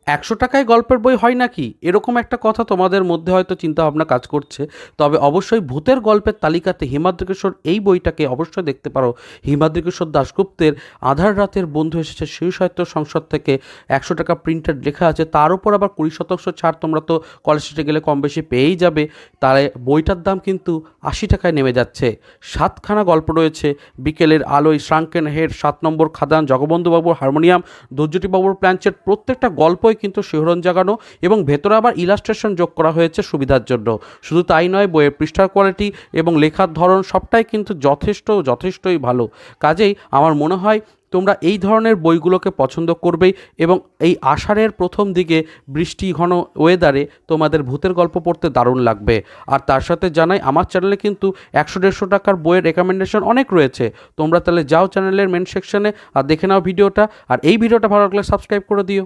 ১০০ টাকায় গল্পের বই হয় নাকি? এরকম একটা কথা তোমাদের মধ্যে হয়তো চিন্তাভাবনা কাজ করছে। তবে অবশ্যই ভূতের গল্পের তালিকাতে হিমাদ্রিকেশর এই বইটাকে অবশ্যই দেখতে পারো। হিমাদ্রিকেশর দাশগুপ্তের আঁধার রাতের বন্ধু এসেছে শিশু সাহিত্য সংসদ থেকে ১০০ টাকা প্রিন্টেড লেখা আছে। তার উপর আবার ২০% ছাড়, তোমরা তো কলেজ স্ট্রিটে গেলে কম বেশি পেয়েই যাবে। তাই বইটার দাম কিন্তু ৮০ টাকায় নেমে যাচ্ছে। ৭খানা গল্প রয়েছে। বিকেলের আলোয়, শ্রাঙ্কেন হেড, ৭ নম্বর খাদান, জগবন্ধুবাবুর হারমোনিয়াম, দর্জিটিবাবুর প্ল্যানচেট, প্রত্যেকটা গল্পই কিন্তু শিহরণ জাগানো এবং ভেতরে আবার ইলাস্ট্রেশন যোগ করা হয়েছে সুবিধার জন্য। শুধু তাই নয়, বইয়ের পৃষ্ঠার কোয়ালিটি এবং লেখার ধরন সবটাই কিন্তু যথেষ্টই ভালো। কাজেই আমার মনে হয় তোমরা এই ধরনের বইগুলোকে পছন্দ করবেই এবং এই আষাঢ়ের প্রথম দিকে বৃষ্টি ঘন ওয়েদারে তোমাদের ভূতের গল্প পড়তে দারুণ লাগবে। আর তার সাথে জানাই, আমার চ্যানেলে কিন্তু ১০০-১৫০ টাকার বইয়ের রেকমেন্ডেশন অনেক রয়েছে। তোমরা তাহলে যাও চ্যানেলের মেন সেকশনে আর দেখে নাও ভিডিওটা। আর এই ভিডিওটা ভালো লাগলে সাবস্ক্রাইব করে দিও।